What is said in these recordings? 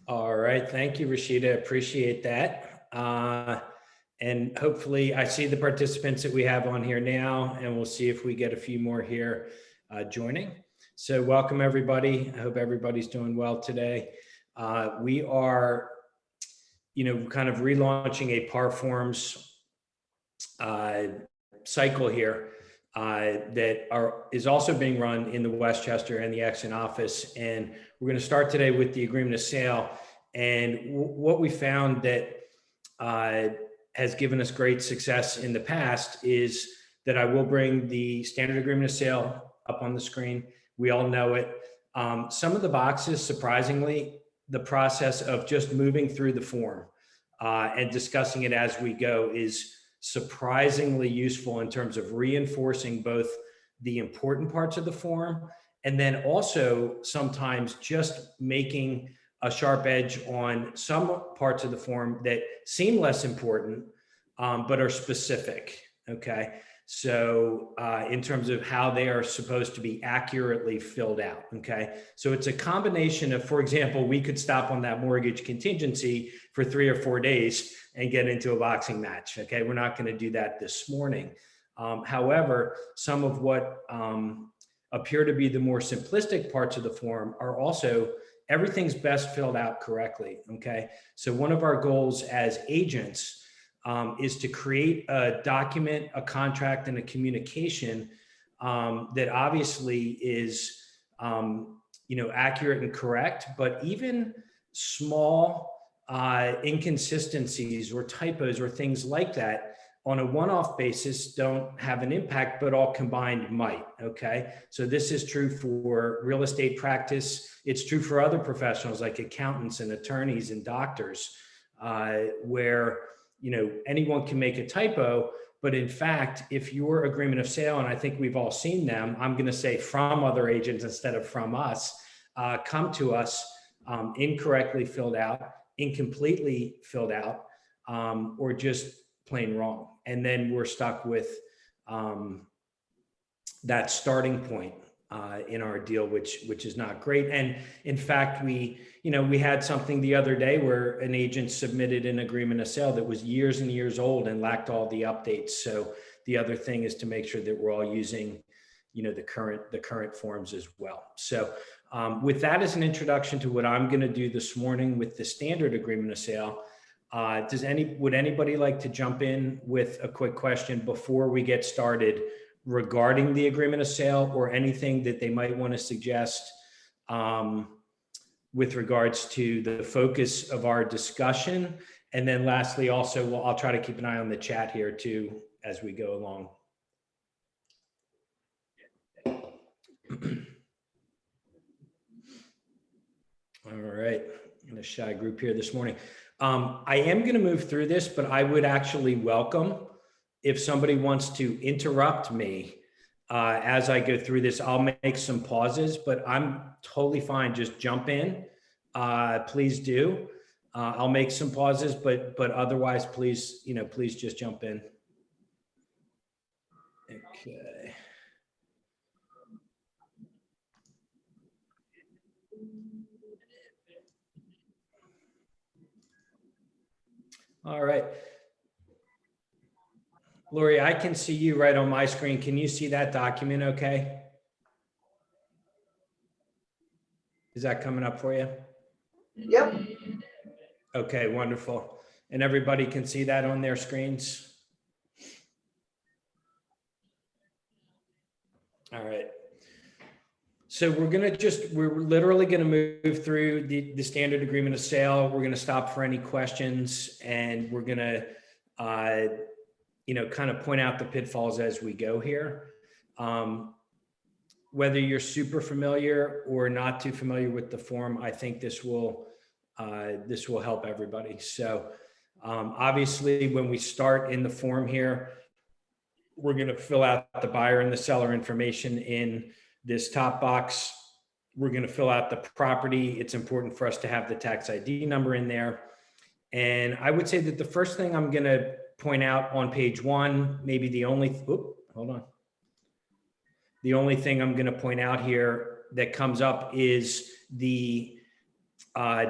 All right. Thank you, Rashida. Appreciate that. And hopefully I see the participants that we have on here now, and we'll see if we get a few more here joining. So welcome, everybody. I hope everybody's doing well today. We are, kind of relaunching a Parforms cycle here that is also being run in the Westchester and the Exton office. And we're going to start today with the agreement of sale. And what we found that has given us great success in the past is that I will bring the standard agreement of sale up on the screen. We all know it. Some of the boxes, surprisingly, the process of just moving through the form and discussing it as we go is surprisingly useful in terms of reinforcing both the important parts of the form and then also sometimes just making a sharp edge on some parts of the form that seem less important, but are specific, okay? So in terms of how they are supposed to be accurately filled out, okay? So it's a combination of, for example, we could stop on that mortgage contingency for 3 or 4 days and get into a boxing match, okay? We're not gonna do that this morning. However, some of what appear to be the more simplistic parts of the form are also, everything's best filled out correctly, okay? So one of our goals as agents is to create a document, a contract, and a communication that obviously is, accurate and correct, but even small inconsistencies or typos or things like that on a one-off basis don't have an impact, but all combined might, okay? So this is true for real estate practice. It's true for other professionals like accountants and attorneys and doctors, where anyone can make a typo, but in fact, if your agreement of sale, and I think we've all seen them, I'm gonna say from other agents instead of from us, come to us incorrectly filled out, incompletely filled out, or just plain wrong. And then we're stuck with that starting point in our deal, which is not great. And in fact, we had something the other day where an agent submitted an agreement of sale that was years and years old and lacked all the updates. So the other thing is to make sure that we're all using, the current forms as well. So with that as an introduction to what I'm going to do this morning with the standard agreement of sale, would anybody like to jump in with a quick question before we get started regarding the agreement of sale or anything that they might want to suggest with regards to the focus of our discussion? And then lastly, also, I'll try to keep an eye on the chat here too as we go along. All right, in a shy group here this morning. I am going to move through this, but I would actually welcome if somebody wants to interrupt me as I go through this. I'll make some pauses, but I'm totally fine. Just jump in. Please do. I'll make some pauses, but otherwise, please just jump in. Okay. All right. Lori, I can see you right on my screen. Can you see that document okay? Is that coming up for you? Yep. Okay, wonderful. And everybody can see that on their screens? All right. So we're literally going to move through the standard agreement of sale. We're going to stop for any questions, and we're going to, kind of point out the pitfalls as we go here. Whether you're super familiar or not too familiar with the form, I think this will help everybody. So obviously, when we start in the form here, we're going to fill out the buyer and the seller information in this top box. We're going to fill out the property. It's important for us to have the tax ID number in there. And I would say that the first thing I'm going to point out on page 1, maybe the only thing I'm going to point out here that comes up is the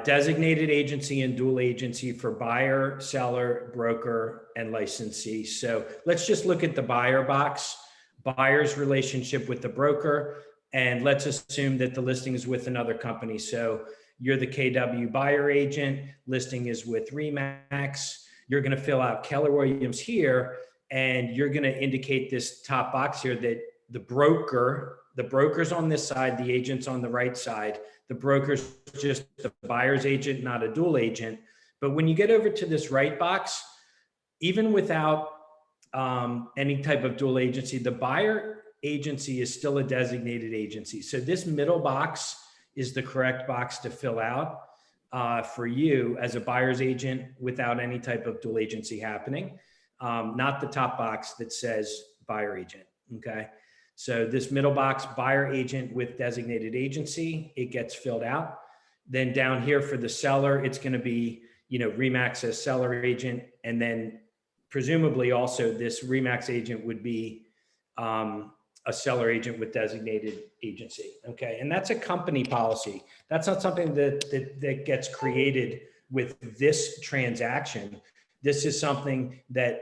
designated agency and dual agency for buyer, seller, broker, and licensee. So let's just look at the buyer box, buyer's relationship with the broker, and let's assume that the listing is with another company. So you're the KW buyer agent, listing is with Remax. You're going to fill out Keller Williams here, and you're going to indicate this top box here that the broker's on this side, the agent's on the right side. The broker's just the buyer's agent, not a dual agent. But when you get over to this right box, even without any type of dual agency, the buyer agency is still a designated agency. So this middle box is the correct box to fill out for you as a buyer's agent without any type of dual agency happening, not the top box that says buyer agent, okay? So this middle box, buyer agent with designated agency, it gets filled out. Then down here for the seller, it's going to be, Remax as seller agent. And then presumably also this Remax agent would be a seller agent with designated agency. Okay. And that's a company policy. That's not something that gets created with this transaction. This is something that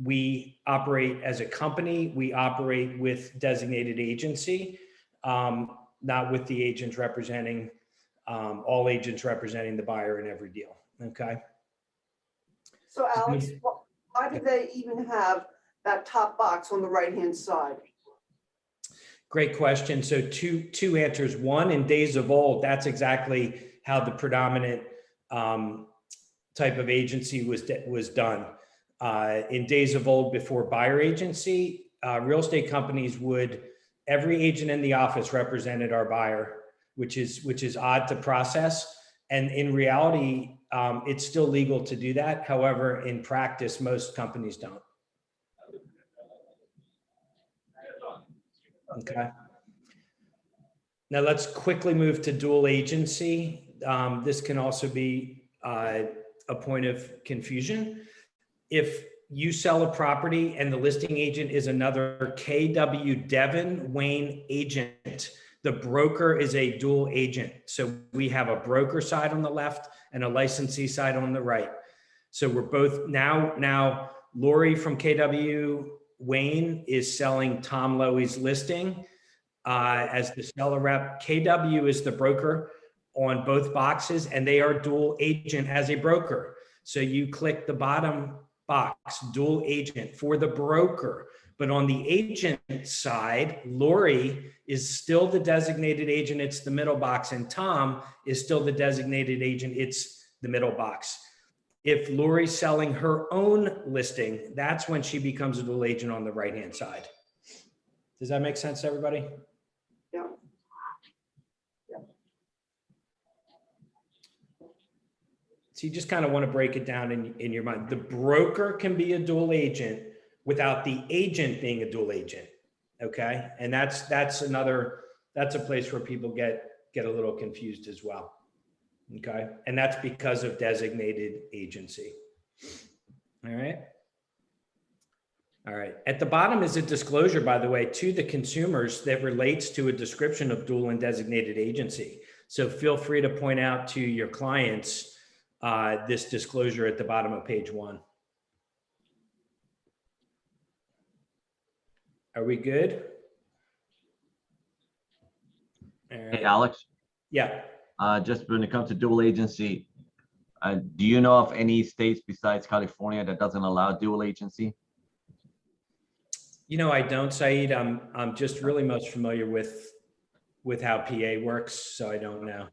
we operate as a company. We operate with designated agency, not with the agents representing, all agents representing the buyer in every deal. Okay. So Alex, why do they even have that top box on the right-hand side? Great question. So two answers. One, in days of old, that's exactly how the predominant type of agency was done. In days of old, before buyer agency, real estate companies every agent in the office represented our buyer, which is odd to process. And in reality, it's still legal to do that. However, in practice, most companies don't. Okay. Now let's quickly move to dual agency. This can also be a point of confusion. If you sell a property and the listing agent is another KW Devon Wayne agent, the broker is a dual agent. So we have a broker side on the left and a licensee side on the right. So we're both now Lori from KW Wayne is selling Tom Lowy's listing as the seller rep. KW is the broker on both boxes, and they are dual agent as a broker. So you click the bottom box, dual agent for the broker. But on the agent side, Lori is still the designated agent. It's the middle box. And Tom is still the designated agent. It's the middle box. If Lori's selling her own listing, that's when she becomes a dual agent on the right-hand side. Does that make sense to everybody? Yeah. So you just kind of want to break it down in your mind. The broker can be a dual agent without the agent being a dual agent. Okay. And that's a place where people get a little confused as well. Okay. And that's because of designated agency. All right. All right. At the bottom is a disclosure, by the way, to the consumers that relates to a description of dual and designated agency. So feel free to point out to your clients this disclosure at the bottom of page 1. Are we good? Hey, Alex. Yeah. Just when it comes to dual agency, do you know of any states besides California that doesn't allow dual agency? I don't, Saeed. I'm just really most familiar with how PA works, so I don't know.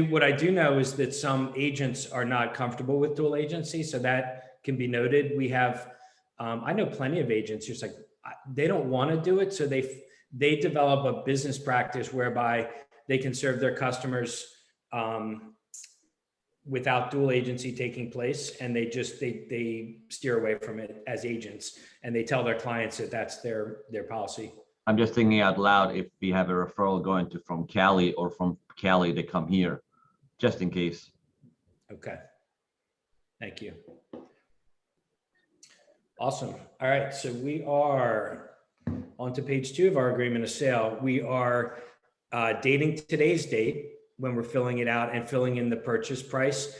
What I do know is that some agents are not comfortable with dual agency, so that can be noted. We have, I know plenty of agents just like they don't want to do it, so they develop a business practice whereby they can serve their customers without dual agency taking place, and they steer away from it as agents, and they tell their clients that that's their policy. I'm just thinking out loud if we have a referral going from Cali or from Cali to come here, just in case. Okay. Thank you. Awesome. All right. So we are on to page 2 of our agreement of sale. We are dating today's date. when we're filling it out and filling in the purchase price.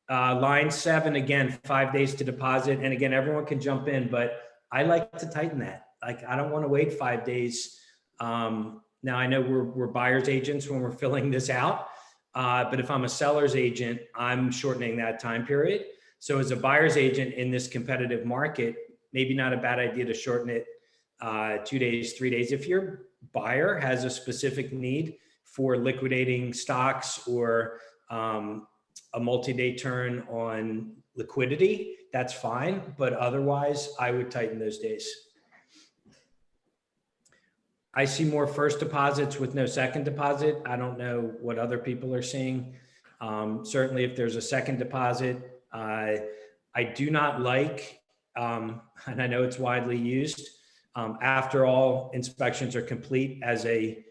Line 7, again, 5 days to deposit. And again, everyone can jump in, but I like to tighten that. Like, I don't want to wait 5 days. Now I know we're buyer's agents when we're filling this out. But if I'm a seller's agent, I'm shortening that time period. So as a buyer's agent in this competitive market, maybe not a bad idea to shorten it 2 days, 3 days. If your buyer has a specific need for liquidating stocks or a multi-day turn on liquidity, that's fine. But otherwise, I would tighten those days. I see more first deposits with no second deposit. I don't know what other people are seeing. Certainly if there's a second deposit, I do not like, and I know it's widely used, after all inspections are complete as a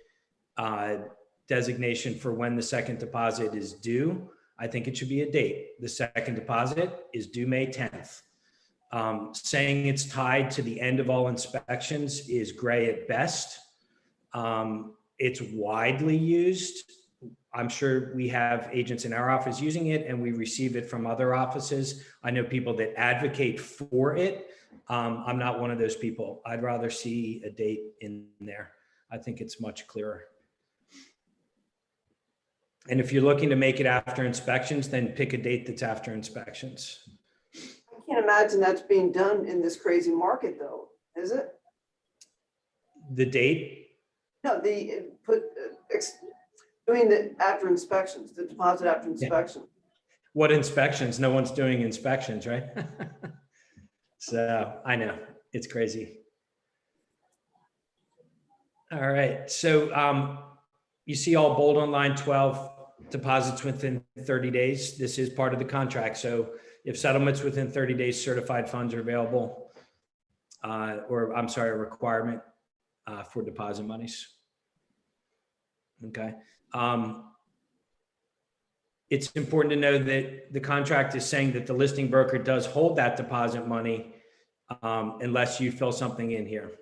designation for when the second deposit is due. I think it should be a date. The second deposit is due May 10th. Saying it's tied to the end of all inspections is gray at best. It's widely used. I'm sure we have agents in our office using it, and we receive it from other offices. I know people that advocate for it. I'm not one of those people. I'd rather see a date in there. I think it's much clearer. And if you're looking to make it after inspections, then pick a date that's after inspections. I can't imagine that's being done in this crazy market though, is it? The date? No, doing the after inspections, the deposit after inspection. What inspections? No one's doing inspections, right? So I know it's crazy. All right. So you see all bold on line 12, deposits within 30 days. This is part of the contract. So if settlements within 30 days, certified funds are available, or I'm sorry, a requirement for deposit monies. Okay. It's important to know that the contract is saying that the listing broker does hold that deposit money unless you fill something in here.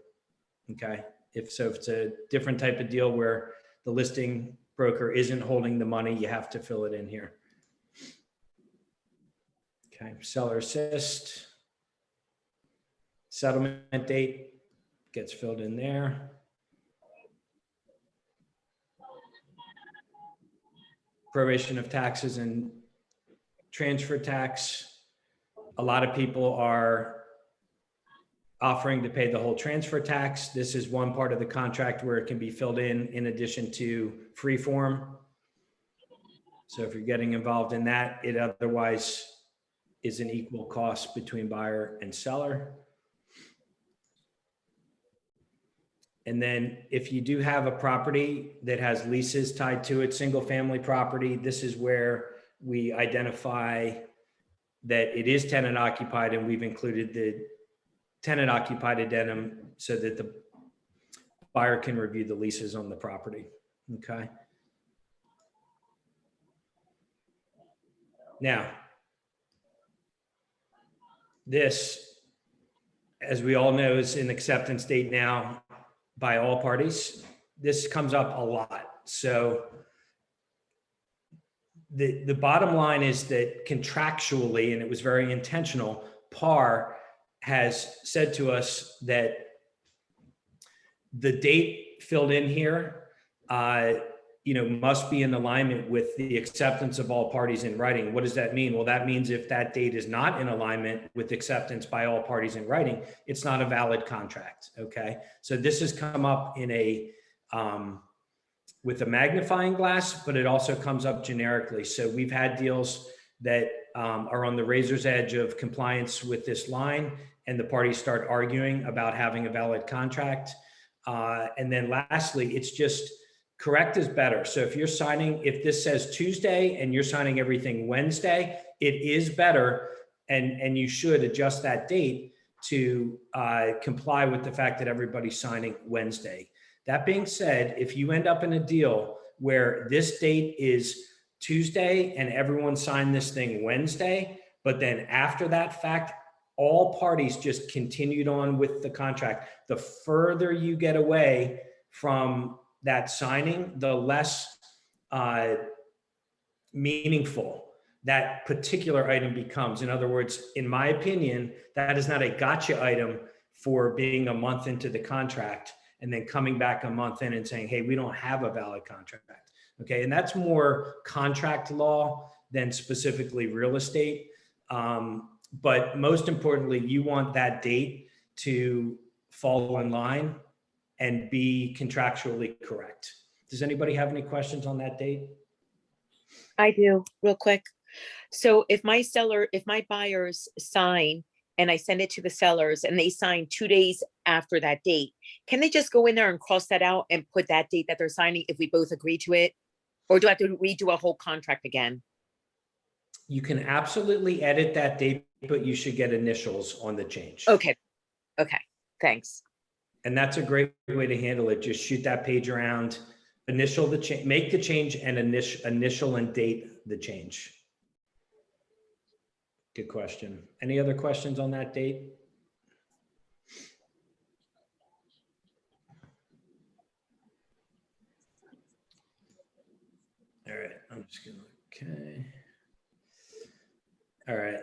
Okay. If it's a different type of deal where the listing broker isn't holding the money, you have to fill it in here. Okay. Seller assist. Settlement date gets filled in there. Proration of taxes and transfer tax. A lot of people are offering to pay the whole transfer tax. This is one part of the contract where it can be filled in addition to free form. So if you're getting involved in that, it otherwise is an equal cost between buyer and seller. And then if you do have a property that has leases tied to it, single family property, this is where we identify that it is tenant occupied, and we've included the tenant occupied addendum so that the buyer can review the leases on the property. Okay. Now, this, as we all know, is an acceptance date now by all parties. This comes up a lot. So the bottom line is that contractually, and it was very intentional, PAR has said to us that the date filled in here, must be in alignment with the acceptance of all parties in writing. What does that mean? Well, that means if that date is not in alignment with acceptance by all parties in writing, it's not a valid contract. Okay. So this has come up in with a magnifying glass, but it also comes up generically. So we've had deals that are on the razor's edge of compliance with this line, and the parties start arguing about having a valid contract. And then lastly, it's just, correct is better. So if you're signing, if this says Tuesday and you're signing everything Wednesday, it is better. And you should adjust that date to comply with the fact that everybody's signing Wednesday. That being said, if you end up in a deal where this date is Tuesday and everyone signed this thing Wednesday, but then after that fact, all parties just continued on with the contract, the further you get away from that signing, the less meaningful that particular item becomes. In other words, in my opinion, that is not a gotcha item for being a month into the contract and then coming back a month in and saying, hey, we don't have a valid contract. Okay, and that's more contract law than specifically real estate. But most importantly, you want that date to fall in line and be contractually correct. Does anybody have any questions on that date? I do, real quick. So if my buyers sign and I send it to the sellers and they sign 2 days after that date, can they just go in there and cross that out and put that date that they're signing if we both agree to it? Or do I have to redo a whole contract again? You can absolutely edit that date, but you should get initials on the change. Okay, thanks. And that's a great way to handle it. Just shoot that page around, initial the change, make the change, and initial and date the change. Good question. Any other questions on that date? All right, I'm just gonna, okay. All right.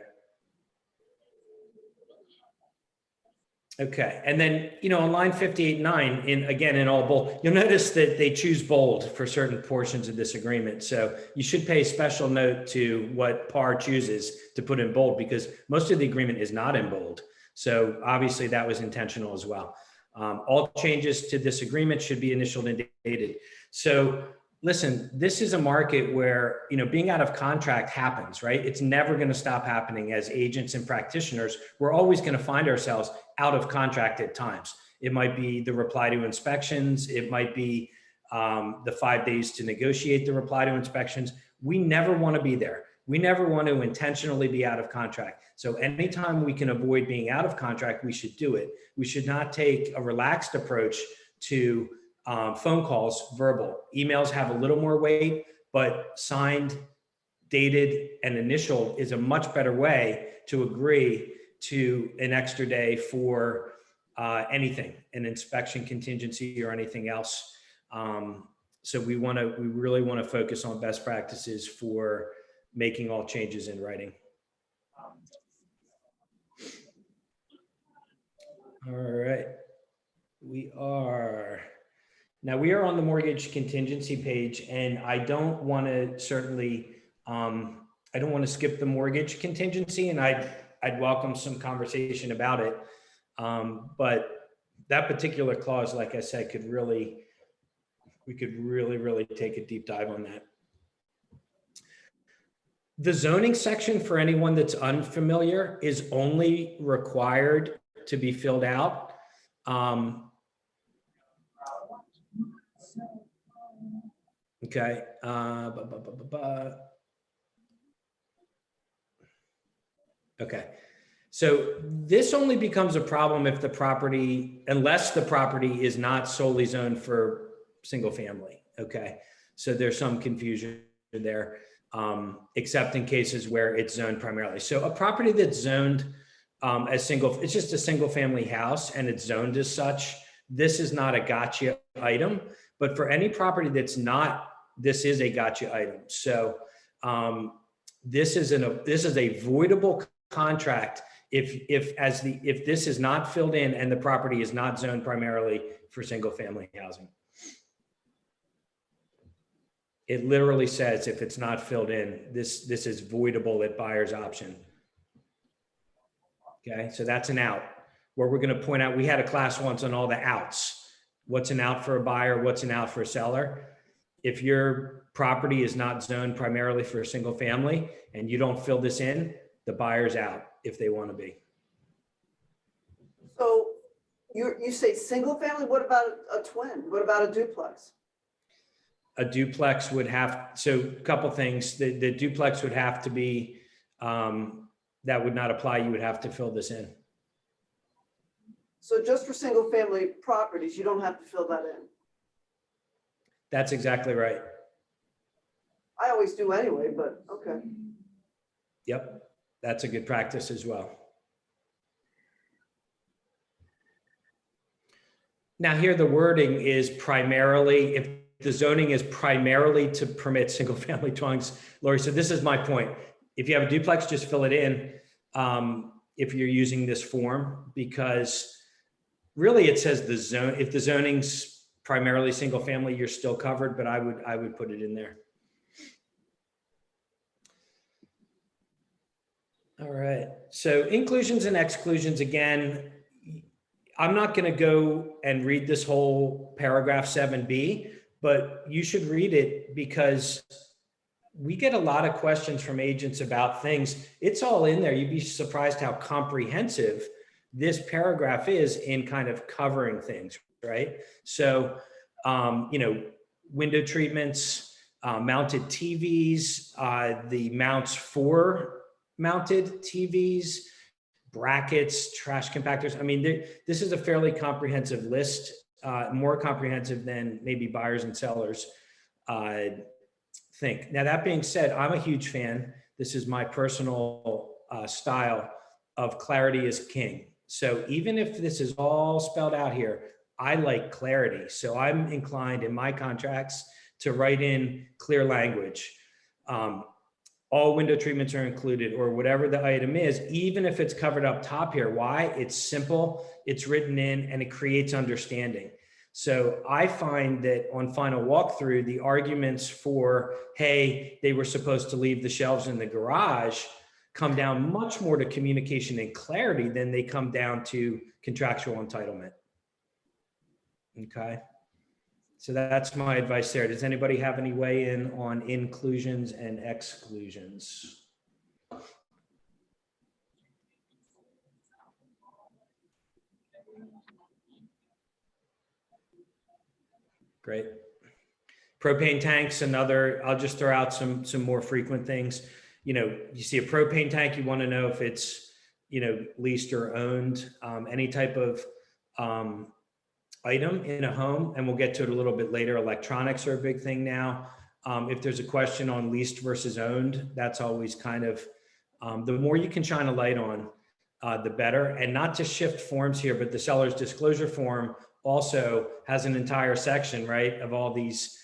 Okay, and then, on line 58.9, in all bold, you'll notice that they choose bold for certain portions of this agreement. So you should pay special note to what PAR chooses to put in bold, because most of the agreement is not in bold. So obviously that was intentional as well. All changes to this agreement should be initialed and dated. So listen, this is a market where, being out of contract happens, right? It's never going to stop happening. As agents and practitioners, we're always going to find ourselves out of contract at times. It might be the reply to inspections. It might be the 5 days to negotiate the reply to inspections. We never want to be there. We never want to intentionally be out of contract. So anytime we can avoid being out of contract, we should do it. We should not take a relaxed approach to phone calls, verbal. Emails have a little more weight, but signed, dated, and initialed is a much better way to agree to an extra day for anything, an inspection contingency or anything else. So we really want to focus on best practices for making all changes in writing. All right, we are on the mortgage contingency page, and I don't want to skip the mortgage contingency, and I'd welcome some conversation about it. But that particular clause, like I said, we could really take a deep dive on that. The zoning section, for anyone that's unfamiliar, is only required to be filled out. Okay. Okay. So this only becomes a problem if unless the property is not solely zoned for single family. Okay. So there's some confusion there, except in cases where it's zoned primarily. So a property that's zoned as it's just a single family house and it's zoned as such, this is not a gotcha item. But for any property that's not, this is a gotcha item. So this is a voidable contract if this is not filled in and the property is not zoned primarily for single family housing. It literally says if it's not filled in, this is voidable at buyer's option. Okay, so that's an out. Where we're going to point out, we had a class once on all the outs. What's an out for a buyer? What's an out for a seller? If your property is not zoned primarily for a single family and you don't fill this in, the buyer's out if they want to be. So you say single family, what about a twin? What about a duplex? A duplex would have, so a couple things, the duplex would have to be, that would not apply. You would have to fill this in. So just for single family properties, you don't have to fill that in. That's exactly right. I always do anyway, but okay. Yep. That's a good practice as well. Now here, the wording is primarily, if the zoning is primarily to permit single family dwellings, Lori, so this is my point. If you have a duplex, just fill it in if you're using this form, because really it says the zone, if the zoning's primarily single family, you're still covered, but I would put it in there. All right, so inclusions and exclusions, again, I'm not going to go and read this whole paragraph 7B, but you should read it because we get a lot of questions from agents about things. It's all in there. You'd be surprised how comprehensive this paragraph is in kind of covering things, right? So, you know, window treatments, mounted TVs, the mounts for mounted TVs, brackets, trash compactors. I mean, this is a fairly comprehensive list, more comprehensive than maybe buyers and sellers think. Now, that being said, I'm a huge fan. This is my personal style of clarity is king. So even if this is all spelled out here, I like clarity. So I'm inclined in my contracts to write in clear language. All window treatments are included, or whatever the item is, even if it's covered up top here. Why? It's simple, it's written in, and it creates understanding. So I find that on final walkthrough, the arguments for, hey, they were supposed to leave the shelves in the garage, come down much more to communication and clarity than they come down to contractual entitlement. Okay. So that's my advice there. Does anybody have any weigh in on inclusions and exclusions? Great. Propane tanks, another, I'll just throw out some more frequent things. You know, you see a propane tank, you want to know if it's, you know, leased or owned, any type of item in a home, and we'll get to it a little bit later. Electronics are a big thing now. If there's a question on leased versus owned, that's always kind of, the more you can shine a light on, the better. And not to shift forms here, but the seller's disclosure form also has an entire section, right, of all these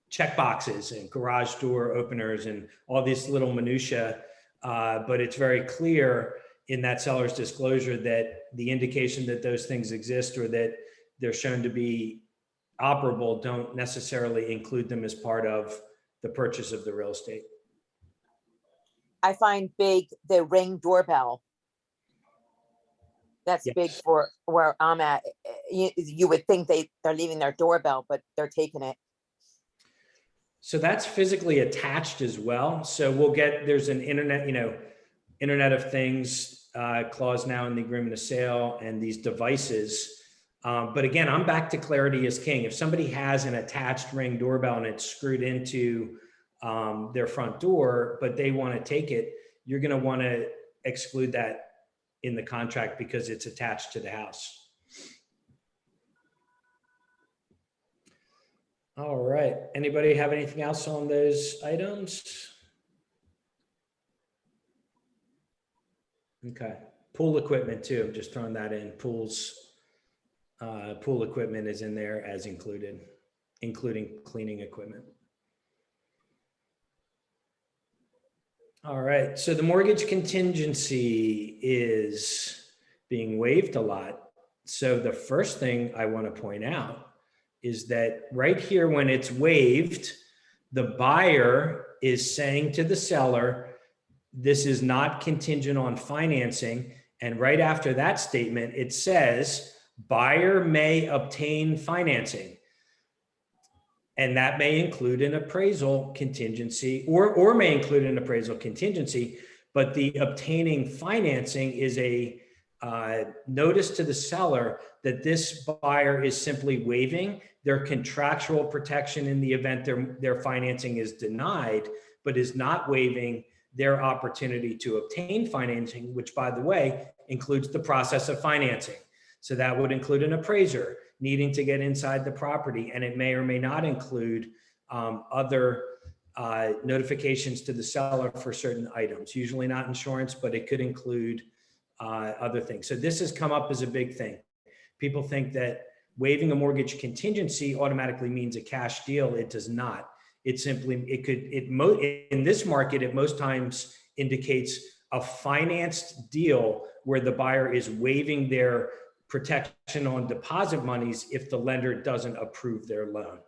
check boxes and garage door openers and all these little minutia. But it's very clear in that seller's disclosure that the indication that those things exist or that they're shown to be operable don't necessarily include them as part of the purchase of the real estate. I find big the Ring doorbell. That's Yes. big for where I'm at. You would think they're leaving their doorbell, but they're taking it. So that's physically attached as well. So we'll get, there's an internet, you know, Internet of Things clause now in the agreement of sale and these devices. But again, I'm back to clarity is king. If somebody has an attached Ring doorbell and it's screwed into their front door, but they want to take it, you're going to want to exclude that in the contract because it's attached to the house. All right. Anybody have anything else on those items? Okay. Pool equipment too. I'm just throwing that in. Pool equipment is in there as included, including cleaning equipment. All right. So the mortgage contingency is being waived a lot. So the first thing I want to point out is that right here, when it's waived, the buyer is saying to the seller, this is not contingent on financing. And right after that statement, it says, buyer may obtain financing. And that may include an appraisal contingency or may include an appraisal contingency, but the obtaining financing is a notice to the seller that this buyer is simply waiving their contractual protection in the event their financing is denied, but is not waiving their opportunity to obtain financing, which, by the way, includes the process of financing. So that would include an appraiser needing to get inside the property, and it may or may not include other notifications to the seller for certain items, usually not insurance, but it could include other things. So this has come up as a big thing. People think that waiving a mortgage contingency automatically means a cash deal. It does not. It simply, in this market, it most times indicates a financed deal where the buyer is waiving their protection on deposit monies if the lender doesn't approve their loan.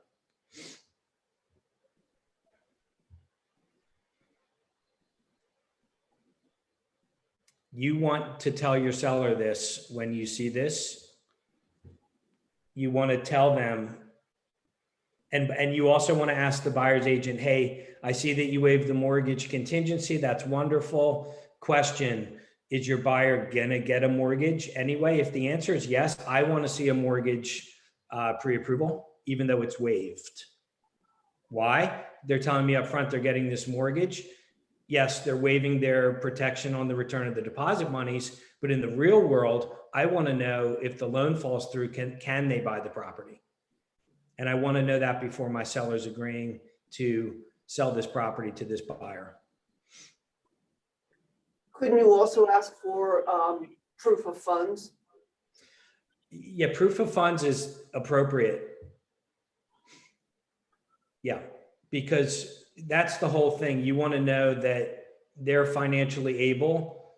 You want to tell your seller this when you see this. You want to tell them, and you also want to ask the buyer's agent, hey, I see that you waived the mortgage contingency. That's wonderful. Question, is your buyer gonna get a mortgage anyway? If the answer is yes, I want to see a mortgage pre-approval, even though it's waived. Why? They're telling me up front they're getting this mortgage. Yes, they're waiving their protection on the return of the deposit monies, but in the real world, I want to know if the loan falls through, can they buy the property? And I want to know that before my seller's agreeing to sell this property to this buyer. Couldn't you also ask for proof of funds? Yeah, proof of funds is appropriate. Yeah, because that's the whole thing. You want to know that they're financially able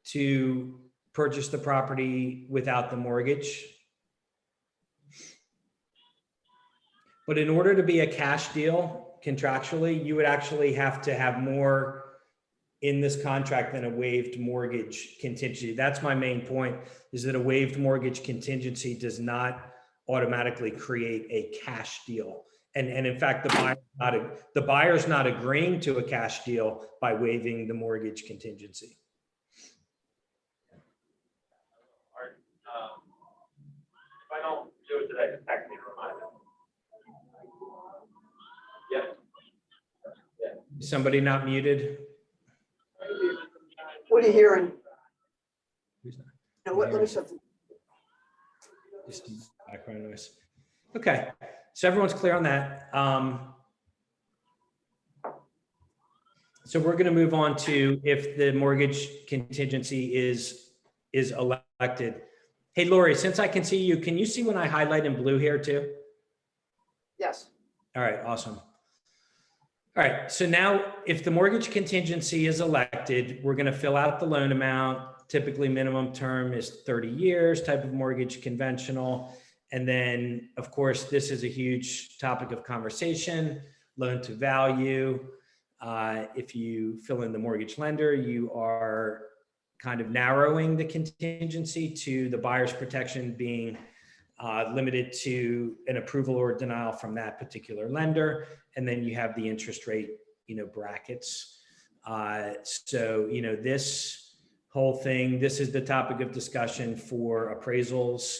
to purchase the property without the mortgage. But in order to be a cash deal contractually, you would actually have to have more in this contract than a waived mortgage contingency. That's my main point, is that a waived mortgage contingency does not automatically create a cash deal. And in fact, the buyer's not agreeing to a cash deal by waiving the mortgage contingency. If I don't do it today, text me to remind me. Yeah. Somebody not muted? What are you hearing? Who's not? You know what, let me shut the. Just background noise. Okay, so everyone's clear on that. So we're going to move on to if the mortgage contingency is elected. Hey, Lori, since I can see you, can you see when I highlight in blue here too? Yes. All right, awesome. All right, so now if the mortgage contingency is elected, we're going to fill out the loan amount. Typically minimum term is 30 years, type of mortgage conventional. And then of course, this is a huge topic of conversation, loan to value. If you fill in the mortgage lender, you are kind of narrowing the contingency to the buyer's protection being limited to an approval or denial from that particular lender. And then you have the interest rate, brackets. So, this whole thing, this is the topic of discussion for appraisals,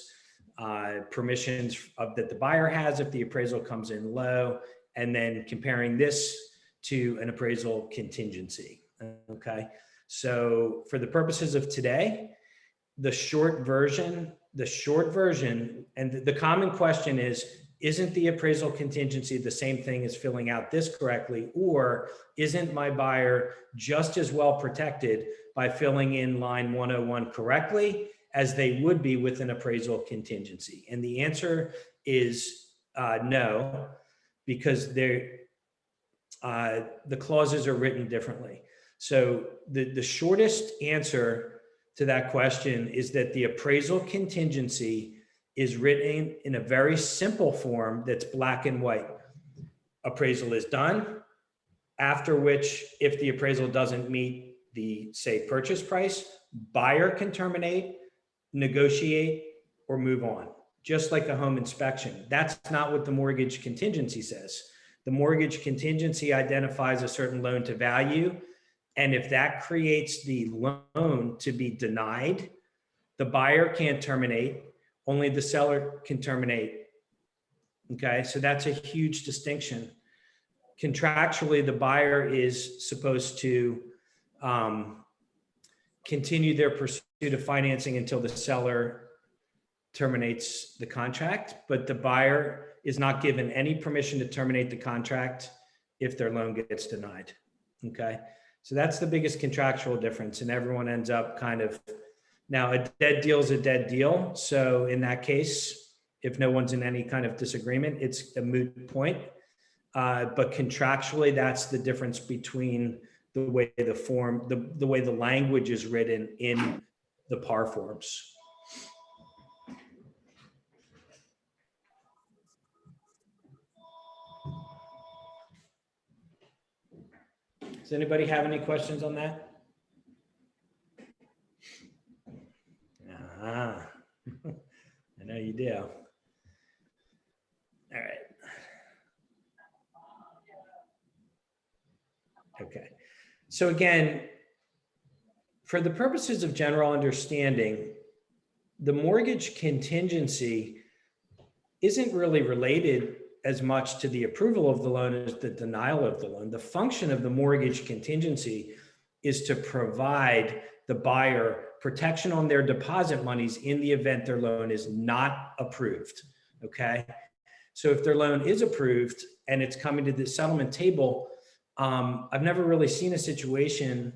permissions that the buyer has if the appraisal comes in low, and then comparing this to an appraisal contingency. Okay. So for the purposes of today, the short version, and the common question is, isn't the appraisal contingency the same thing as filling out this correctly? Or isn't my buyer just as well protected by filling in line 101 correctly as they would be with an appraisal contingency? And the answer is no, because the clauses are written differently. So the shortest answer to that question is that the appraisal contingency is written in a very simple form that's black and white. Appraisal is done, after which, if the appraisal doesn't meet the, say, purchase price, buyer can terminate, negotiate, or move on, just like a home inspection. That's not what the mortgage contingency says. The mortgage contingency identifies a certain loan to value, and if that creates the loan to be denied, the buyer can't terminate, only the seller can terminate. Okay, so that's a huge distinction. Contractually, the buyer is supposed to continue their pursuit of financing until the seller terminates the contract, but the buyer is not given any permission to terminate the contract if their loan gets denied. Okay, so that's the biggest contractual difference, and everyone ends up kind of, now a dead deal is a dead deal. So in that case, if no one's in any kind of disagreement, it's a moot point. But contractually, that's the difference between the way the form, the way the language is written in the PAR forms. Does anybody have any questions on that? I know you do. All right. Okay. So again, for the purposes of general understanding, the mortgage contingency isn't really related as much to the approval of the loan as the denial of the loan. The function of the mortgage contingency is to provide the buyer protection on their deposit monies in the event their loan is not approved. Okay. So if their loan is approved and it's coming to the settlement table, I've never really seen a situation,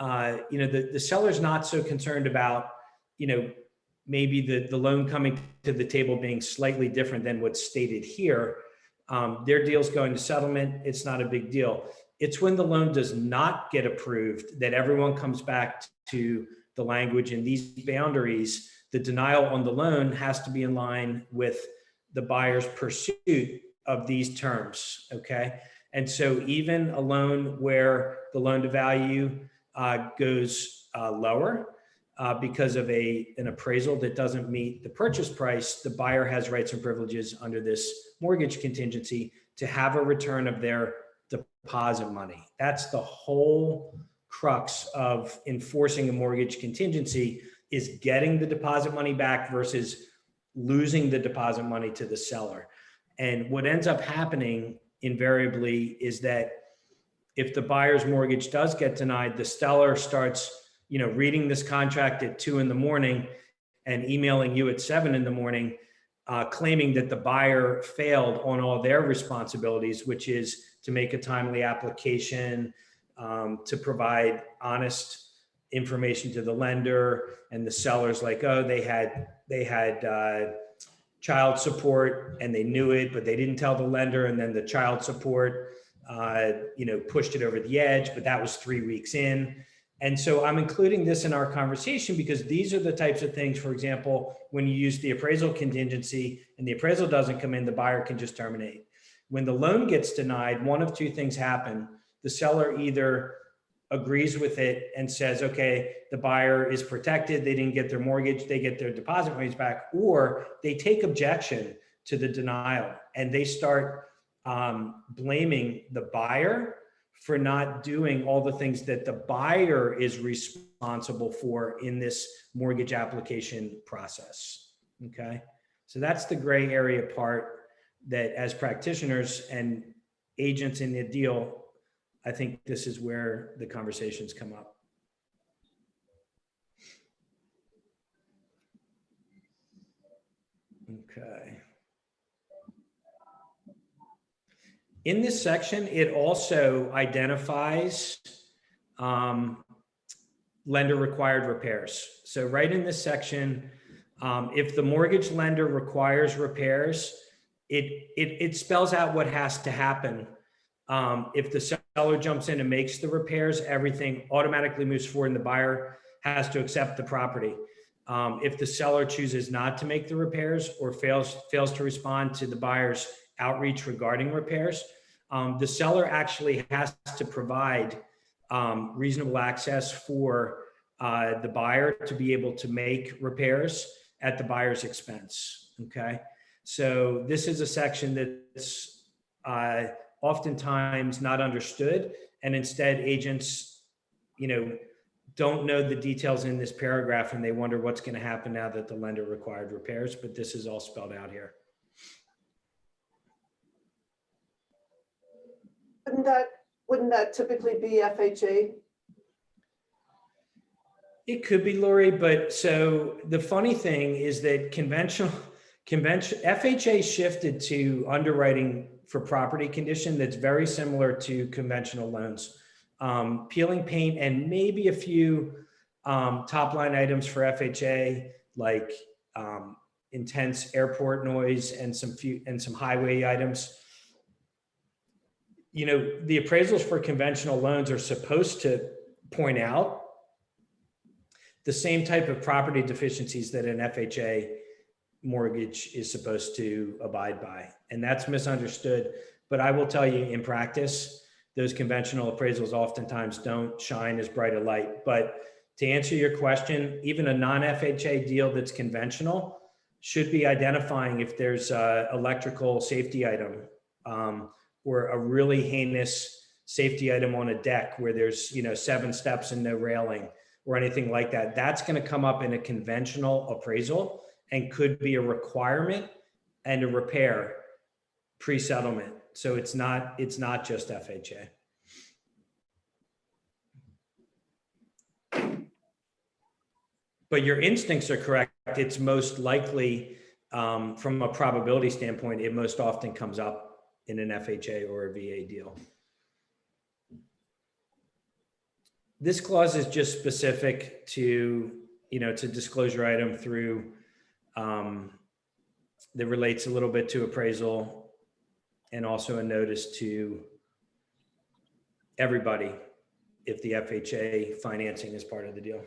the seller's not so concerned about, maybe the loan coming to the table being slightly different than what's stated here. Their deal's going to settlement. It's not a big deal. It's when the loan does not get approved that everyone comes back to the language in these boundaries. The denial on the loan has to be in line with the buyer's pursuit of these terms, okay? And so even a loan where the loan to value goes lower because of an appraisal that doesn't meet the purchase price, the buyer has rights and privileges under this mortgage contingency to have a return of their deposit money. That's the whole crux of enforcing a mortgage contingency, is getting the deposit money back versus losing the deposit money to the seller. And what ends up happening invariably is that if the buyer's mortgage does get denied, the seller starts, reading this contract at 2 a.m. and emailing you at 7 a.m, claiming that the buyer failed on all their responsibilities, which is to make a timely application, to provide honest information to the lender, and the seller's like, oh, they had child support and they knew it, but they didn't tell the lender. And then the child support, pushed it over the edge, but that was 3 weeks in. And so I'm including this in our conversation because these are the types of things, for example, when you use the appraisal contingency and the appraisal doesn't come in, the buyer can just terminate. When the loan gets denied, one of two things happen. The seller either agrees with it and says, okay, the buyer is protected, they didn't get their mortgage, they get their deposit monies back, or they take objection to the denial and they start blaming the buyer for not doing all the things that the buyer is responsible for in this mortgage application process. Okay. So that's the gray area part that, as practitioners and agents in the deal, I think this is where the conversations come up. Okay. In this section, it also identifies lender required repairs. So right in this section, if the mortgage lender requires repairs, it spells out what has to happen. If the seller jumps in and makes the repairs, everything automatically moves forward and the buyer has to accept the property. If the seller chooses not to make the repairs or fails to respond to the buyer's outreach regarding repairs, the seller actually has to provide reasonable access for the buyer to be able to make repairs at the buyer's expense. Okay. So this is a section that's oftentimes not understood, and instead agents, don't know the details in this paragraph and they wonder what's going to happen now that the lender required repairs, but this is all spelled out here. Wouldn't that typically be FHA? It could be, Lori, but so the funny thing is that conventional FHA shifted to underwriting for property condition that's very similar to conventional loans. Peeling paint and maybe a few top line items for FHA, like intense airport noise and some highway items. You know, the appraisals for conventional loans are supposed to point out the same type of property deficiencies that an FHA mortgage is supposed to abide by. And that's misunderstood. But I will tell you, in practice, those conventional appraisals oftentimes don't shine as bright a light. But to answer your question, even a non-FHA deal that's conventional should be identifying if there's a electrical safety item, or a really heinous safety item on a deck where there's, you know, 7 steps and no railing or anything like that. That's going to come up in a conventional appraisal and could be a requirement and a repair pre-settlement. So it's not just FHA. But your instincts are correct. It's most likely, from a probability standpoint, it most often comes up in an FHA or a VA deal. This clause is just specific to, you know, it's a disclosure item through, that relates a little bit to appraisal and also a notice to everybody if the FHA financing is part of the deal.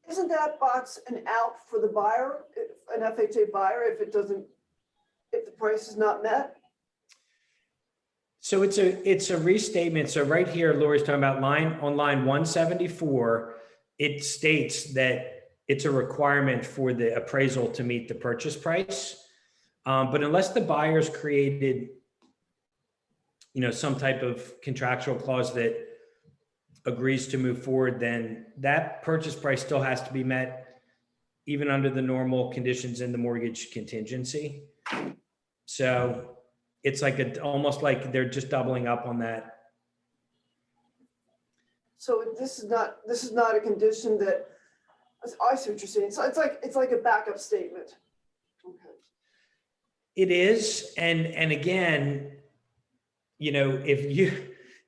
Isn't that box an out for the buyer, an FHA buyer, if the price is not met? So it's a restatement. So right here, Lori's talking about on line 174, it states that it's a requirement for the appraisal to meet the purchase price. But unless the buyer's created, you know, some type of contractual clause that agrees to move forward, then that purchase price still has to be met even under the normal conditions in the mortgage contingency. So it's like almost like they're just doubling up on that. So this is not a condition that, I see what you're saying. So it's like a backup statement. Okay. It is, and again, you know, if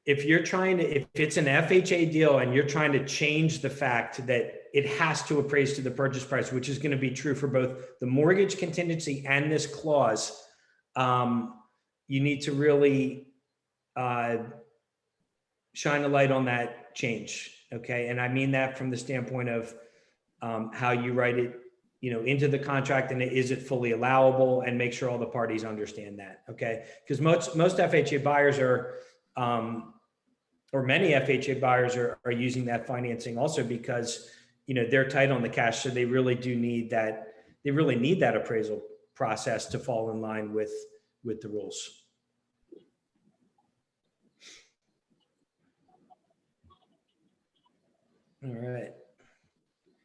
it's an FHA deal and you're trying to change the fact that it has to appraise to the purchase price, which is going to be true for both the mortgage contingency and this clause, you need to really shine a light on that change. Okay. And I mean that from the standpoint of how you write it, you know, into the contract, and is it fully allowable, and make sure all the parties understand that. Okay. Because most FHA buyers are, or many FHA buyers are using that financing also because, you know, they're tight on the cash. So they really do need that. They really need that appraisal process to fall in line with the rules. All right.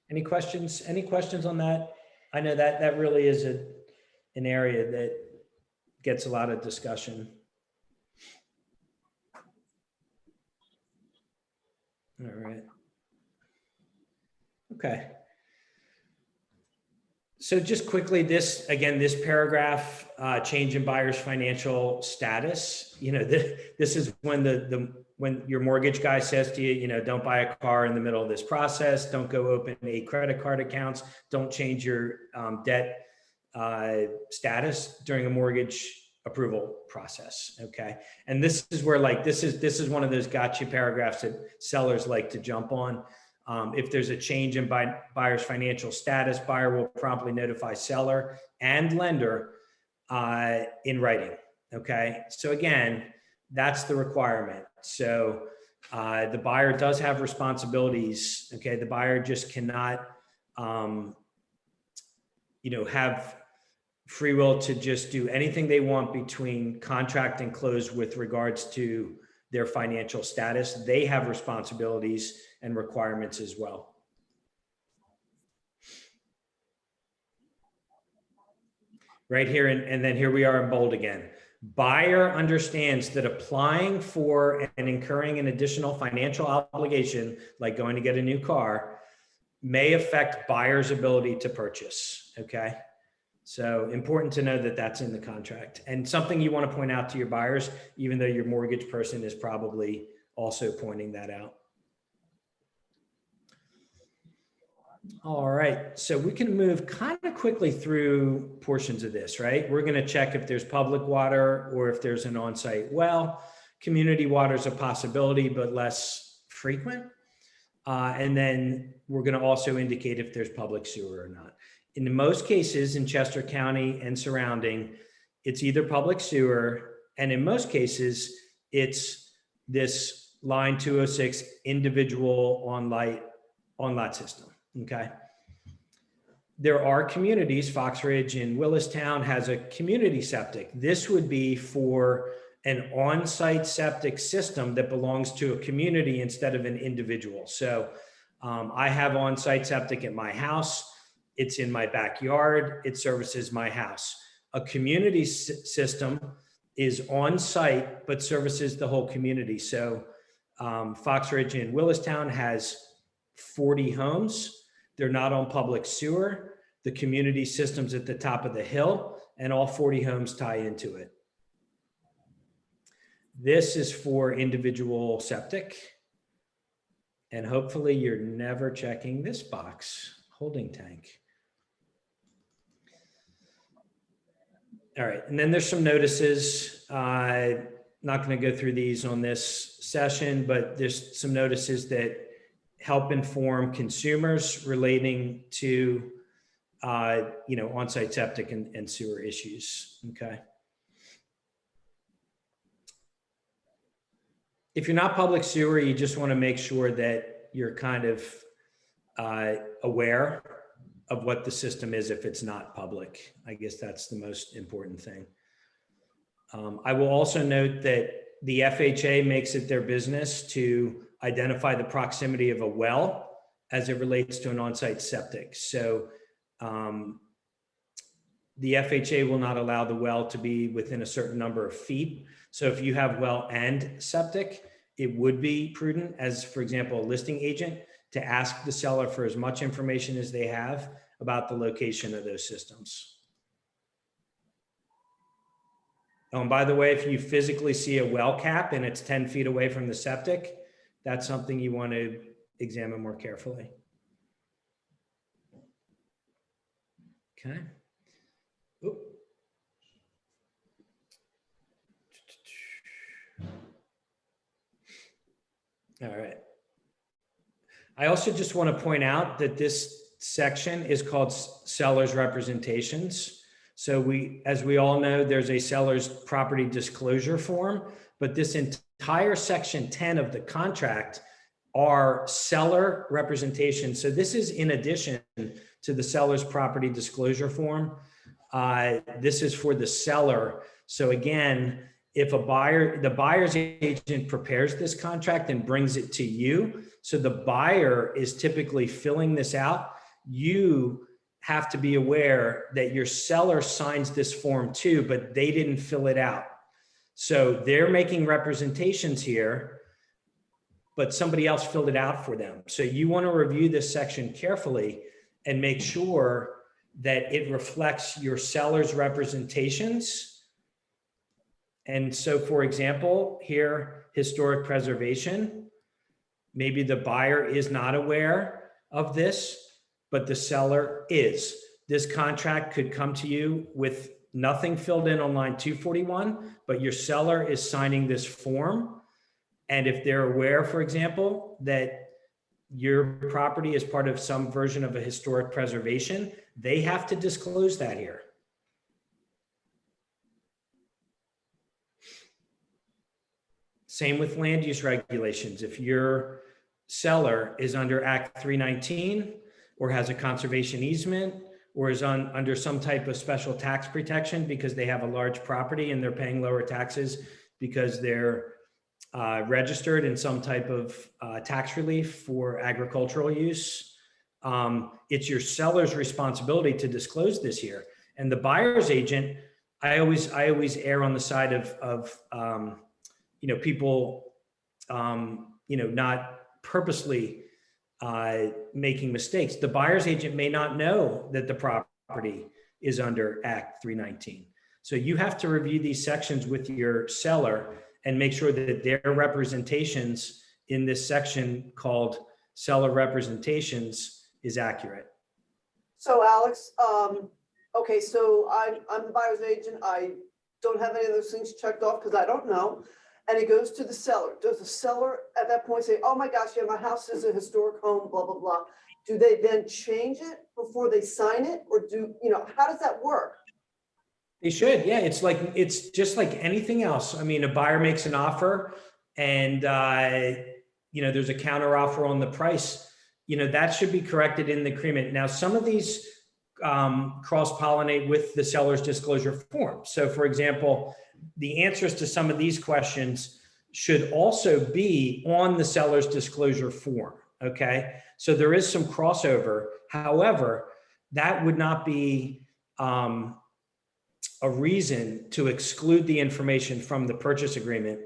Any questions? Any questions on that? I know that really is an area that gets a lot of discussion. All right. Okay. So just quickly, this paragraph, change in buyer's financial status, you know, this is when when your mortgage guy says to you, you know, don't buy a car in the middle of this process, don't go open 8 credit card accounts, don't change your debt status during a mortgage approval process. Okay. And this is where, like, this is one of those gotcha paragraphs that sellers like to jump on. If there's a change in buyer's financial status, buyer will promptly notify seller and lender in writing. Okay. So again, that's the requirement. So the buyer does have responsibilities. Okay. The buyer just cannot, you know, have free will to just do anything they want between contract and close with regards to their financial status. They have responsibilities and requirements as well. Right here, and then here we are in bold again. Buyer understands that applying for and incurring an additional financial obligation, like going to get a new car, may affect buyer's ability to purchase. Okay. So important to know that that's in the contract, and something you want to point out to your buyers, even though your mortgage person is probably also pointing that out. All right, so we can move kind of quickly through portions of this, right? We're going to check if there's public water or if there's an on-site well. Community water is a possibility, but less frequent. And then we're going to also indicate if there's public sewer or not. In most cases in Chester County and surrounding, it's either public sewer, and in most cases, it's this line 206 individual on-lot system. Okay. There are communities, Fox Ridge and Willistown has a community septic. This would be for an on-site septic system that belongs to a community instead of an individual. So I have on-site septic at my house. It's in my backyard. It services my house. A community system is on-site, but services the whole community. So Fox Ridge and Willistown has 40 homes. They're not on public sewer. The community system's at the top of the hill, and all 40 homes tie into it. This is for individual septic. And hopefully you're never checking this box, holding tank. All right, and then there's some notices. Not going to go through these on this session, but there's some notices that help inform consumers relating to, on-site septic and sewer issues. Okay. If you're not public sewer, you just want to make sure that you're kind of aware of what the system is if it's not public. I guess that's the most important thing. I will also note that the FHA makes it their business to identify the proximity of a well as it relates to an on-site septic. So the FHA will not allow the well to be within a certain number of feet. So if you have well and septic, it would be prudent as, for example, a listing agent to ask the seller for as much information as they have about the location of those systems. Oh, and by the way, if you physically see a well cap and it's 10 feet away from the septic, that's something you want to examine more carefully. Okay. Oop. All right. I also just want to point out that this section is called seller's representations. So as we all know, there's a seller's property disclosure form, but this entire section 10 of the contract are seller representations. So this is in addition to the seller's property disclosure form. This is for the seller. So again, if the buyer's agent prepares this contract and brings it to you, so the buyer is typically filling this out, you have to be aware that your seller signs this form too, but they didn't fill it out. So they're making representations here, but somebody else filled it out for them. So you want to review this section carefully and make sure that it reflects your seller's representations. And so, for example, here, historic preservation, maybe the buyer is not aware of this, but the seller is. This contract could come to you with nothing filled in on line 241, but your seller is signing this form. And if they're aware, for example, that your property is part of some version of a historic preservation, they have to disclose that here. Same with land use regulations. If your seller is under Act 319 or has a conservation easement or is under some type of special tax protection because they have a large property and they're paying lower taxes because they're registered in some type of tax relief for agricultural use, it's your seller's responsibility to disclose this here. And the buyer's agent, I always err on the side of people, not purposely making mistakes. The buyer's agent may not know that the property is under Act 319. So you have to review these sections with your seller and make sure that their representations in this section called seller representations is accurate. So Alex, okay, so I'm the buyer's agent. I don't have any of those things checked off because I don't know. And it goes to the seller. Does the seller at that point say, oh my gosh, yeah, my house is a historic home, blah, blah, blah. Do they then change it before they sign it? Or how does that work? They should, yeah. It's just like anything else. I mean, a buyer makes an offer and, there's a counter offer on the price. That should be corrected in the agreement. Now, some of these cross-pollinate with the seller's disclosure form. So for example, the answers to some of these questions should also be on the seller's disclosure form, okay? So there is some crossover. However, that would not be a reason to exclude the information from the purchase agreement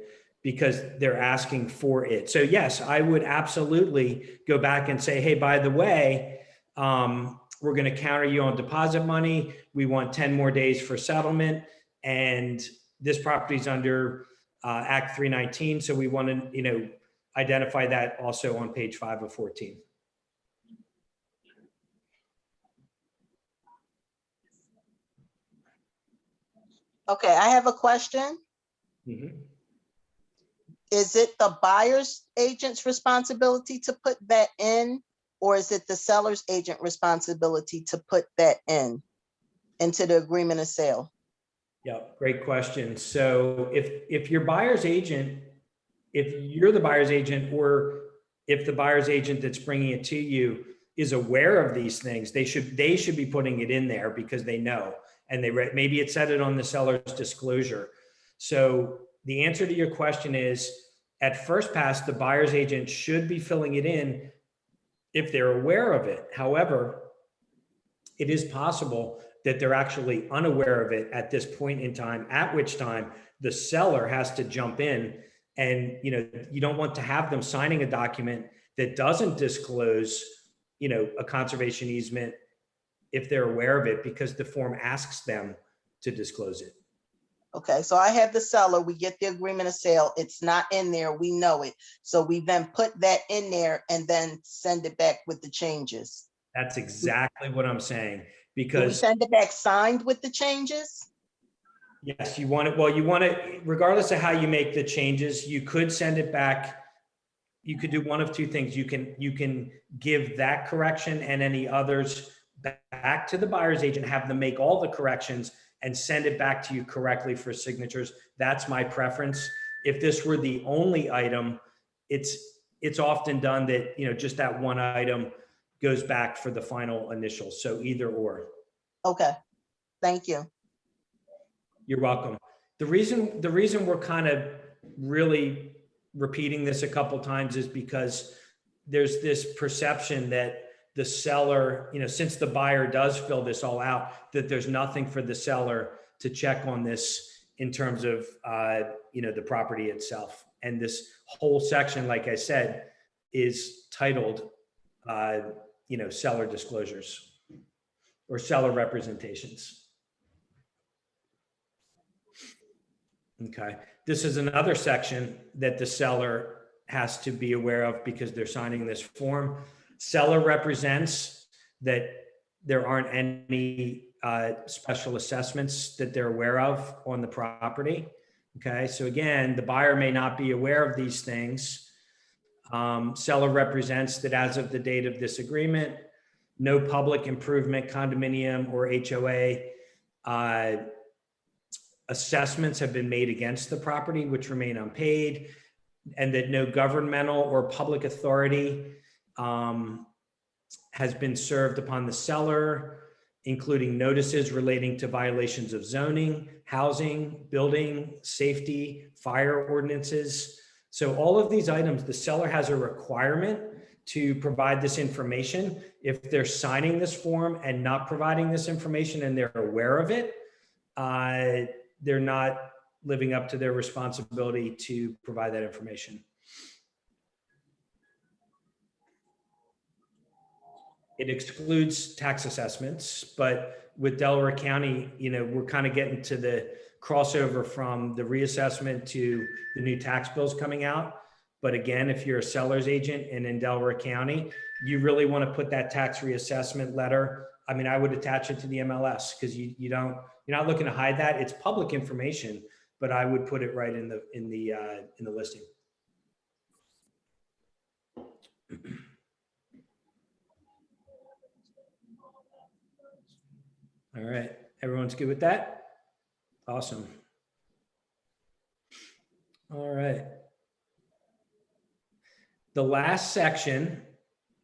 because they're asking for it. So yes, I would absolutely go back and say, hey, by the way, we're going to counter you on deposit money. We want 10 more days for settlement. And this property is under Act 319. So we want to, identify that also on page 5 of 14. Okay, I have a question. Mm-hmm. Is it the buyer's agent's responsibility to put that in? Or is it the seller's agent responsibility to put that into the agreement of sale? Yeah, great question. So if your buyer's agent, if you're the buyer's agent, or if the buyer's agent that's bringing it to you is aware of these things, they should be putting it in there because they know, and maybe it said it on the seller's disclosure. So the answer to your question is, at first pass, the buyer's agent should be filling it in if they're aware of it. However, it is possible that they're actually unaware of it at this point in time, at which time the seller has to jump in. And, you don't want to have them signing a document that doesn't disclose, a conservation easement if they're aware of it, because the form asks them to disclose it. Okay, so I have the seller, we get the agreement of sale, it's not in there, we know it. So we then put that in there and then send it back with the changes. That's exactly what I'm saying, Do we because send it back signed with the changes? yes, you want it, regardless of how you make the changes, you could send it back. You could do one of two things. You can give that correction and any others back to the buyer's agent, have them make all the corrections and send it back to you correctly for signatures. That's my preference. If this were the only item, it's often done that, just that one item goes back for the final initial. So either or. Okay, thank you. You're welcome. The reason we're kind of really repeating this a couple times is because there's this perception that the seller, since the buyer does fill this all out, that there's nothing for the seller to check on this in terms of, the property itself. And this whole section, like I said, is titled, seller disclosures or seller representations. Okay. This is another section that the seller has to be aware of because they're signing this form. Seller represents that there aren't any special assessments that they're aware of on the property. Okay. So again, the buyer may not be aware of these things. Seller represents that as of the date of this agreement, no public improvement, condominium, or HOA assessments have been made against the property, which remain unpaid, and that no governmental or public authority has been served upon the seller, including notices relating to violations of zoning, housing, building, safety, fire ordinances. So all of these items, the seller has a requirement to provide this information. If they're signing this form and not providing this information and they're aware of it, they're not living up to their responsibility to provide that information. It excludes tax assessments, but with Delaware County, we're kind of getting to the crossover from the reassessment to the new tax bills coming out. But again, if you're a seller's agent and in Delaware County, you really want to put that tax reassessment letter. I mean, I would attach it to the MLS because you're not looking to hide that. It's public information, but I would put it right in the listing. All right, everyone's good with that? Awesome. All right. The last section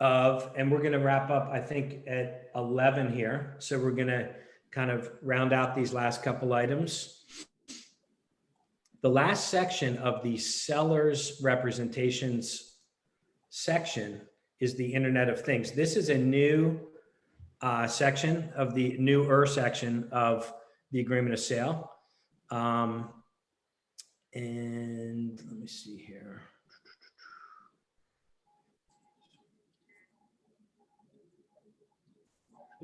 and we're going to wrap up, I think, at 11 here. So we're going to kind of round out these last couple items. The last section of the seller's representations section is the Internet of Things. This is a new section of the newer section of the agreement of sale. And let me see here.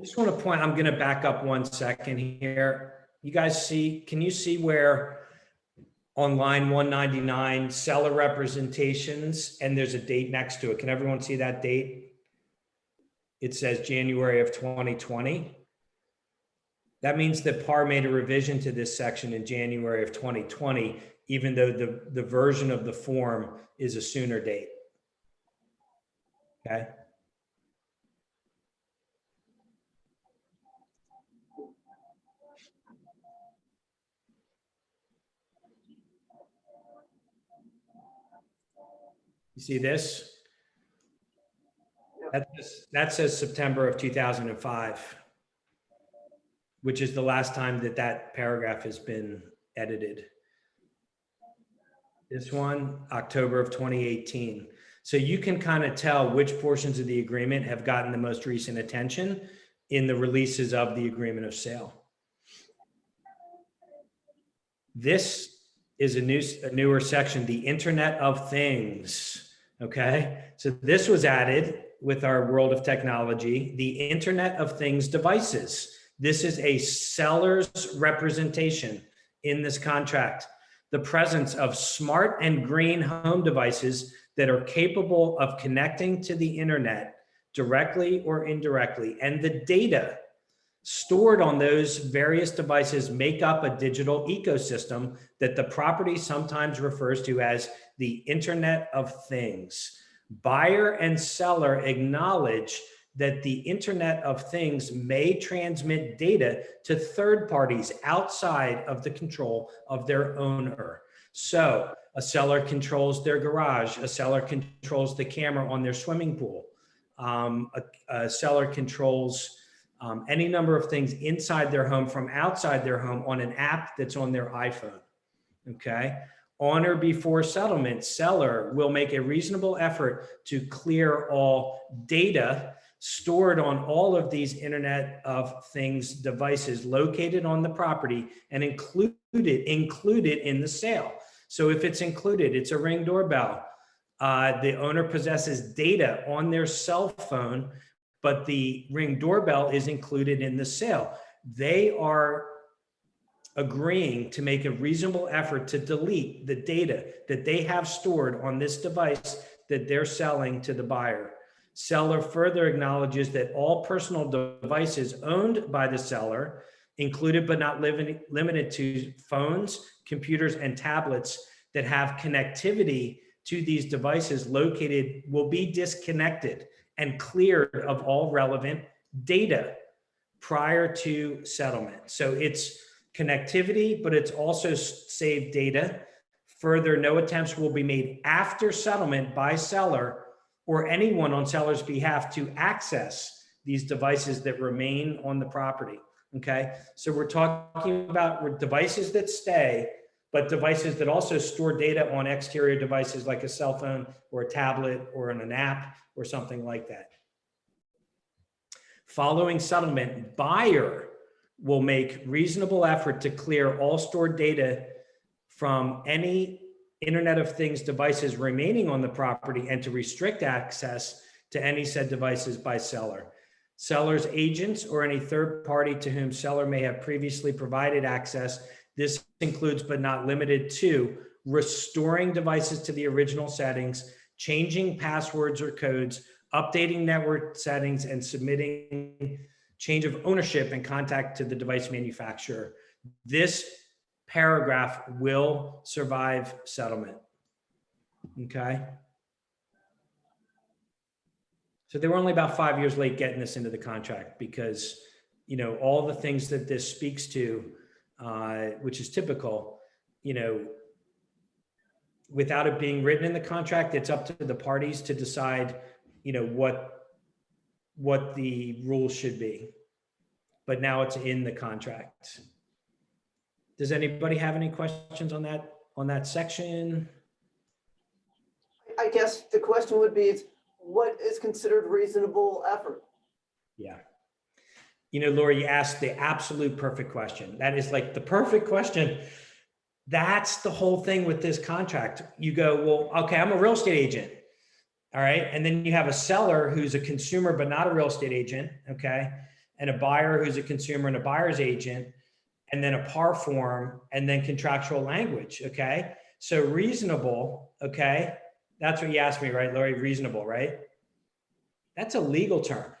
I just want to point, I'm going to back up 1 second here. You guys see, can you see where on line 199, seller representations, and there's a date next to it? Can everyone see that date? It says January of 2020. That means that PAR made a revision to this section in January of 2020, even though the version of the form is a sooner date. Okay. You see this? That says September of 2005, which is the last time that paragraph has been edited. This one, October of 2018. So you can kind of tell which portions of the agreement have gotten the most recent attention in the releases of the agreement of sale. This is a newer section, the Internet of Things. Okay, so this was added with our world of technology, the Internet of Things devices. This is a seller's representation in this contract. The presence of smart and green home devices that are capable of connecting to the internet directly or indirectly, and the data stored on those various devices make up a digital ecosystem that the property sometimes refers to as the Internet of Things. Buyer and seller acknowledge that the Internet of Things may transmit data to third parties outside of the control of their owner. So a seller controls their garage, a seller controls the camera on their swimming pool, a seller controls any number of things inside their home from outside their home on an app that's on their iPhone. Okay. On or before settlement, seller will make a reasonable effort to clear all data stored on all of these Internet of Things devices located on the property and included in the sale. So if it's included, it's a Ring doorbell. The owner possesses data on their cell phone, but the Ring doorbell is included in the sale. They are agreeing to make a reasonable effort to delete the data that they have stored on this device that they're selling to the buyer. Seller further acknowledges that all personal devices owned by the seller, included but not limited to phones, computers, and tablets that have connectivity to these devices located, will be disconnected and cleared of all relevant data prior to settlement. So it's connectivity, but it's also saved data. Further, no attempts will be made after settlement by seller or anyone on seller's behalf to access these devices that remain on the property. Okay, so we're talking about devices that stay, but devices that also store data on exterior devices like a cell phone or a tablet or on an app or something like that. Following settlement, buyer will make reasonable effort to clear all stored data from any Internet of Things devices remaining on the property and to restrict access to any said devices by seller. Seller's agents or any third party to whom seller may have previously provided access. This includes but not limited to restoring devices to the original settings, changing passwords or codes, updating network settings, and submitting change of ownership and contact to the device manufacturer. This paragraph will survive settlement. Okay. So they were only about 5 years late getting this into the contract because, you know, all the things that this speaks to, which is typical, you know, without it being written in the contract, it's up to the parties to decide, you know, what the rules should be. But now it's in the contract. Does anybody have any questions on that section? I guess the question would be, what is considered reasonable effort? Yeah. You know, Laura, you asked the absolute perfect question. That is like the perfect question. That's the whole thing with this contract. You go, well, okay, I'm a real estate agent. All right. And then you have a seller who's a consumer, but not a real estate agent. Okay. And a buyer who's a consumer and a buyer's agent, and then a PAR form, and then contractual language. Okay. So reasonable. Okay. That's what you asked me, right, Lori? Reasonable, right? That's a legal term.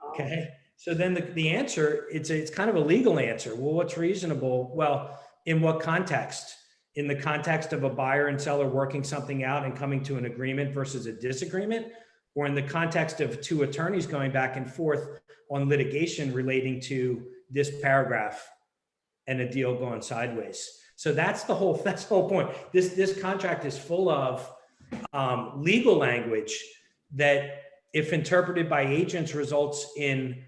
Okay. So then the answer, it's kind of a legal answer. Well, what's reasonable? Well, in what context? In the context of a buyer and seller working something out and coming to an agreement versus a disagreement, or in the context of two attorneys going back and forth on litigation relating to this paragraph and a deal going sideways. So that's the whole point. This contract is full of legal language that, if interpreted by agents, results in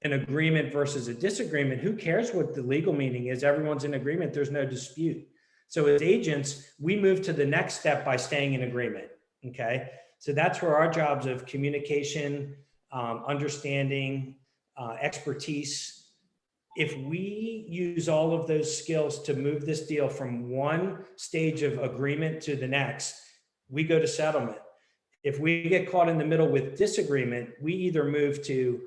an agreement versus a disagreement. Who cares what the legal meaning is? Everyone's in agreement. There's no dispute. So as agents, we move to the next step by staying in agreement. Okay. So that's where our jobs of communication, understanding, expertise, if we use all of those skills to move this deal from one stage of agreement to the next, we go to settlement. If we get caught in the middle with disagreement, we either move to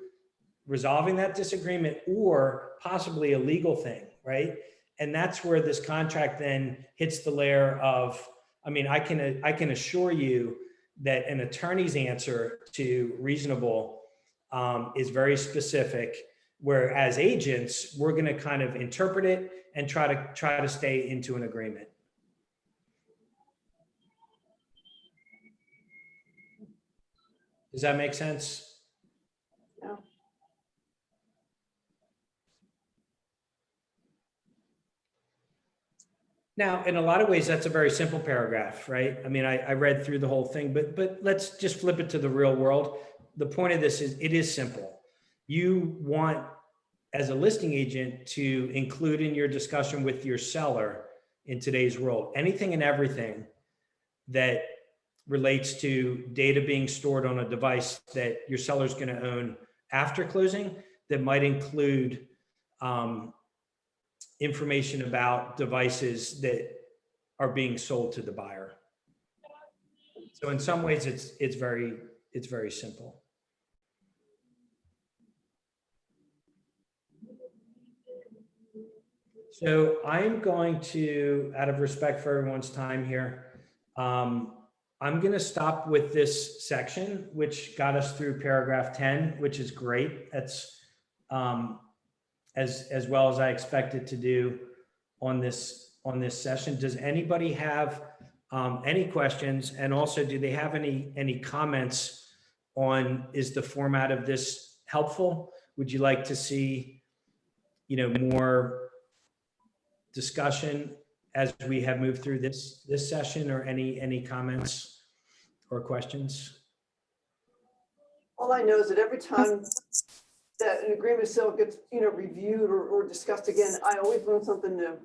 resolving that disagreement or possibly a legal thing, right? And that's where this contract then hits the layer of, I mean, I can assure you that an attorney's answer to reasonable is very specific, where as agents, we're going to kind of interpret it and try to stay into an agreement. Does that make sense? Yeah. Now, in a lot of ways, that's a very simple paragraph, right? I mean, I read through the whole thing, but let's just flip it to the real world. The point of this is it is simple. You want, as a listing agent, to include in your discussion with your seller in today's world, anything and everything that relates to data being stored on a device that your seller's going to own after closing, that might include information about devices that are being sold to the buyer. So in some ways, it's very simple. So I'm going to, out of respect for everyone's time here, I'm going to stop with this section, which got us through paragraph 10, which is great. That's as well as I expected to do on this session. Does anybody have any questions? And also, do they have any comments on, is the format of this helpful? Would you like to see, more discussion as we have moved through this session, or any comments or questions? All I know is that every time that an agreement of sale gets, reviewed or discussed again, I always learn something new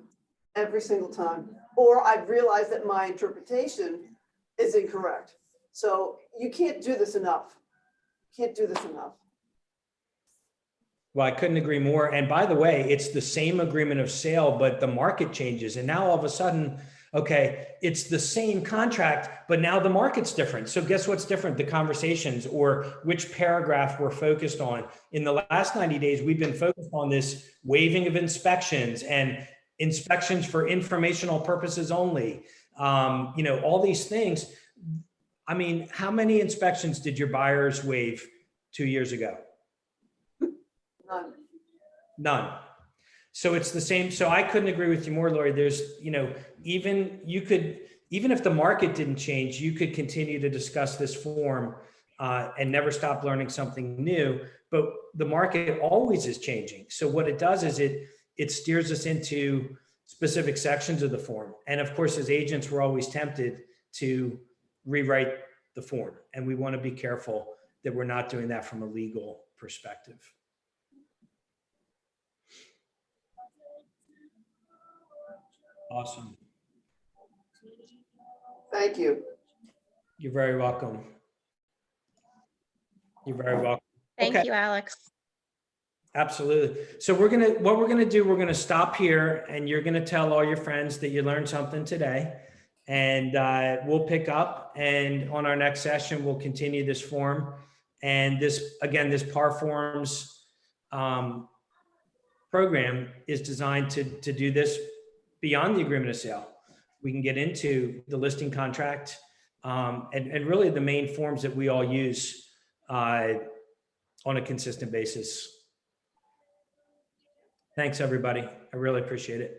every single time. Or I realize that my interpretation is incorrect. So you can't do this enough. Can't do this enough. Well, I couldn't agree more. And by the way, it's the same agreement of sale, but the market changes. And now all of a sudden, okay, it's the same contract, but now the market's different. So guess what's different? The conversations, or which paragraph we're focused on. In the last 90 days, we've been focused on this waiving of inspections and inspections for informational purposes only, all these things. I mean, how many inspections did your buyers waive 2 years ago? None. None. So it's the same. So I couldn't agree with you more, Lori. There's, even if the market didn't change, you could continue to discuss this form and never stop learning something new. But the market always is changing. So what it does is it steers us into specific sections of the form. And of course, as agents, we're always tempted to rewrite the form. And we want to be careful that we're not doing that from a legal perspective. Awesome. Thank you. You're very welcome. You're very welcome. Thank Okay. you, Alex. Absolutely. So we're gonna stop here, and you're gonna tell all your friends that you learned something today. And we'll pick up, and on our next session, we'll continue this form. And this PAR Forms program is designed to do this beyond the agreement of sale. We can get into the listing contract and really the main forms that we all use on a consistent basis. Thanks, everybody. I really appreciate it.